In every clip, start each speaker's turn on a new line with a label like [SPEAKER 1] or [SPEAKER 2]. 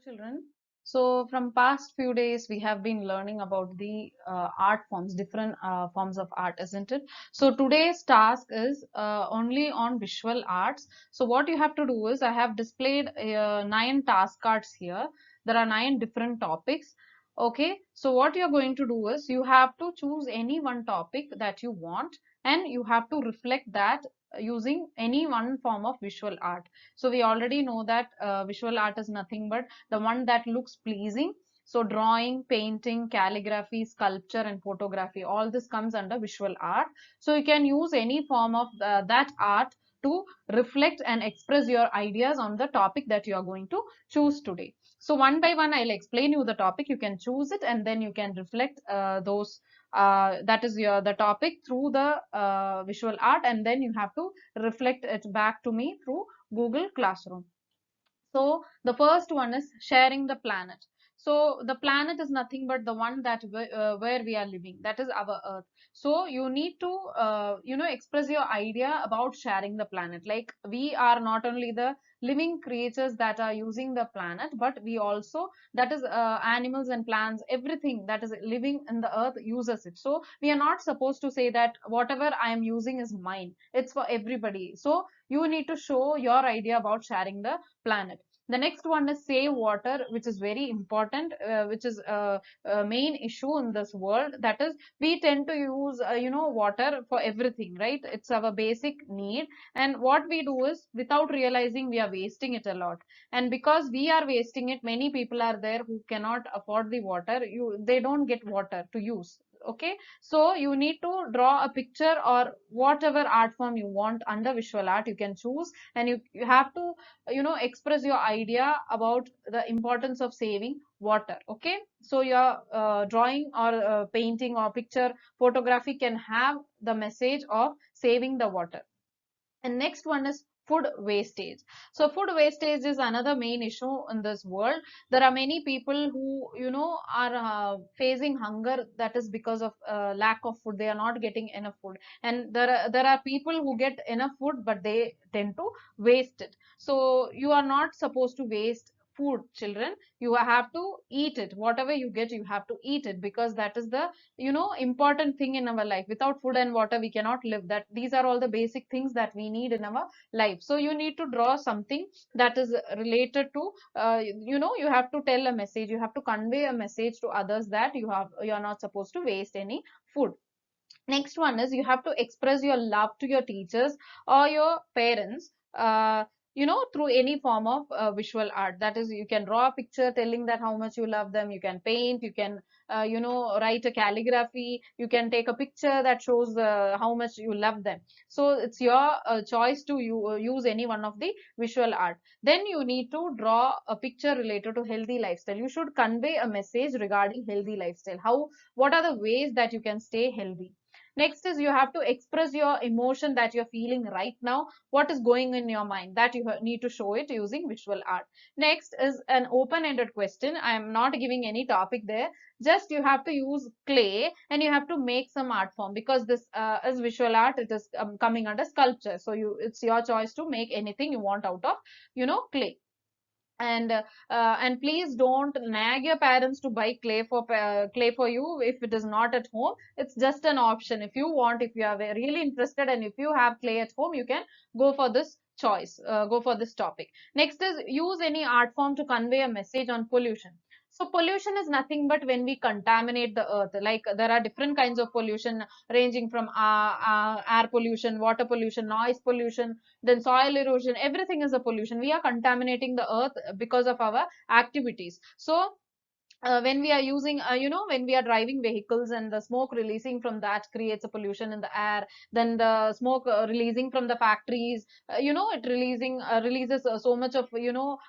[SPEAKER 1] Children. So from past few days, we have been learning about the art forms, different forms of art, isn't it? So today's task is only on visual arts. So what you have to do is, I have displayed 9 task cards here. There are 9 different topics. Okay, so what you're going to do is, you have to choose any one topic that you want, and you have to reflect that using any one form of visual art. So we already know that visual art is nothing but the one that looks pleasing. So drawing, painting, calligraphy, sculpture, and photography, all this comes under visual art. So you can use any form of that art to reflect and express your ideas on the topic that you are going to choose today. So one by one, I'll explain you the topic. You can choose it, and then you can reflect those that is the topic through the visual art, and then you have to reflect it back to me through Google Classroom. So the first one is sharing the planet. So the planet is nothing but the one that where we are living, that is our Earth. So you need to express your idea about sharing the planet. Like, we are not only the living creatures that are using the planet, but we also, that is animals and plants, everything that is living in the earth uses it. So we are not supposed to say that whatever I am using is mine, it's for everybody. So you need to show your idea about sharing the planet. The next one is save water, which is very important, which is a main issue in this world. That is, we tend to use water for everything, right? It's our basic need, and what we do is, without realizing, we are wasting it a lot. And because we are wasting it, many people are there who cannot afford the water. They don't get water to use. Okay, so you need to draw a picture or whatever art form you want under visual art. You can choose, and you have to express your idea about the importance of saving water. Okay, so your drawing or painting or picture photography can have the message of saving the water. And next one is food wastage. So food wastage is another main issue in this world. There are many people who are facing hunger. That is because of lack of food. They are not getting enough food, and there are people who get enough food, but they tend to waste it. So you are not supposed to waste food, children. You have to eat it. Whatever you get, you have to eat it, because that is the important thing in our life. Without food and water, we cannot live. That these are all the basic things that we need in our life. So you need to draw something that is related to you have to tell a message. You have to convey a message to others that you are not supposed to waste any food. Next one is, you have to express your love to your teachers or your parents, through any form of visual art. That is, you can draw a picture telling that how much you love them. You can paint, you can write a calligraphy, you can take a picture that shows how much you love them. So it's your choice to use any one of the visual art. Then you need to draw a picture related to healthy lifestyle. You should convey a message regarding healthy lifestyle. What are the ways that you can stay healthy? Next is, you have to express your emotion that you're feeling right now. What is going in your mind, that you need to show it using visual art. Next is an open-ended question. I am not giving any topic there. Just you have to use clay, and you have to make some art form, because this is visual art. It is coming under sculpture. So it's your choice to make anything you want out of clay. And please don't nag your parents to buy clay for you if it is not at home. It's just an option. If you want, if you are really interested, and if you have clay at home, you can go for this choice, go for this topic. Next is, use any art form to convey a message on pollution. So pollution is nothing but when we contaminate the earth. Like, there are different kinds of pollution, ranging from air pollution, water pollution, noise pollution, then soil erosion. Everything is a pollution. We are contaminating the earth because of our activities. So when we are using when we are driving vehicles, and the smoke releasing from that creates a pollution in the air. Then the smoke releasing from the factories, it releases so much of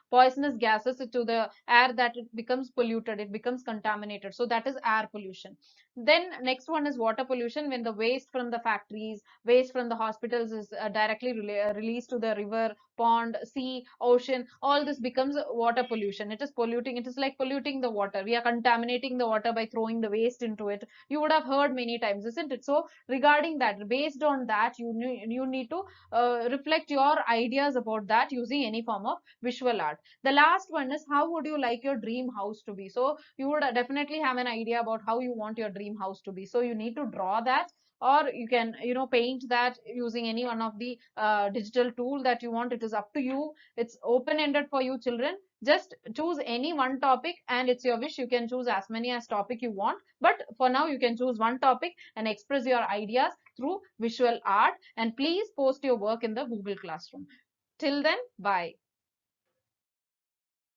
[SPEAKER 1] poisonous gases to the air, that it becomes polluted, it becomes contaminated. So that is air pollution. Then next one is water pollution, when the waste from the factories, waste from the hospitals is directly released to the river, pond, sea, ocean. All this becomes water pollution. It is polluting. It is like polluting the water. We are contaminating the water by throwing the waste into it. You would have heard many times, isn't it? So regarding that, based on that, you need to reflect your ideas about that using any form of visual art. The last one is, how would you like your dream house to be? So you would definitely have an idea about how you want your dream house to be. So you need to draw that, or you can, paint that using any one of the digital tool that you want. It is up to you. It's open ended for you, children. Just choose any one topic, and it's your wish. You can choose as many as topic you want, but for now you can choose one topic and express your ideas through visual art. And please post your work in the Google Classroom. Till then, bye.